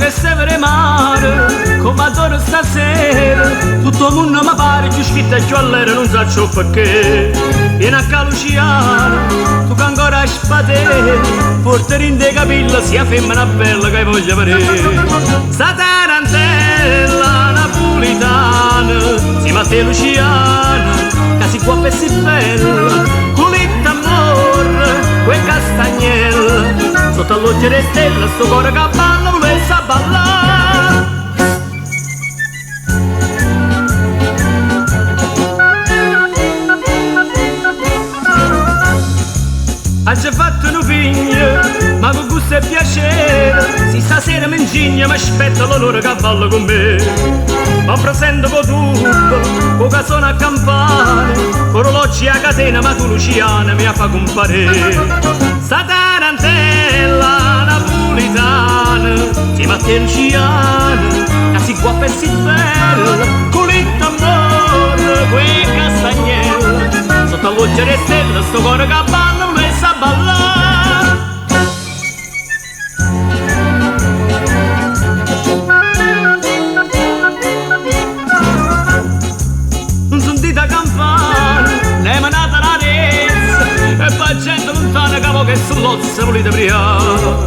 e severe mare, come adoro stasera. Tutto il mondo mi pare più scritto e più all'era, non so perché. Vieni a Caluciana, tu che ancora hai spadere, portare in dei capelli sia femmina bella che voglio vedere. Sta tarantella napolitana, si mette Luciana, che si può per si bella, culetta amore, quel castagnella, sotto all'occhio di stella, sto cuore che balla, volesse a ballare. Ha già fatto un figlio, ma con gusto e piacere, si stasera mi ingigna, mi aspetta l'onore che ballo con me. Ma presento con tutto, con che suona a campane, con orologi a catena, ma tu Luciana mi fa comparire. Sta tarantella napolitana, si mette Luciana, che si può per si bella, con il tamburo, quei castagnella, sotto all'occhio di stella, sto cuore che balla, non sa ballare. Non sentite campana, ne manata la resa, e poi gente lontana che che sull'ozza volete briare.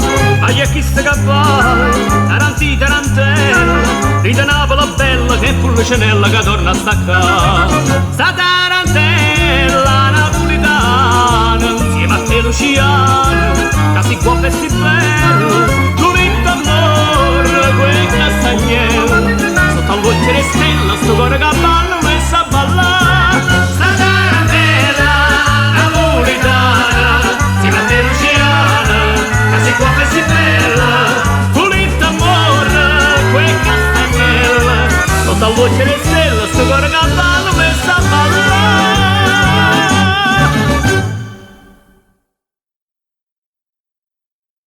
Ma gli chiste che vai, taranti tarantella, ride Napoli bella che Pulcinella che torna a staccare. Sta tarantella napolitana, insieme a te Luciana, che si può per si bella, con il tamburo, quei castagnelli, sotto all'occhio di stella, sto cuore che balla, messa a ballare. Sta tarantella napolitana, insieme a te Luciana, che si può per si bella, con il tamburo, quei castagnelli, sotto all'occhio di stella, sto cuore che balla.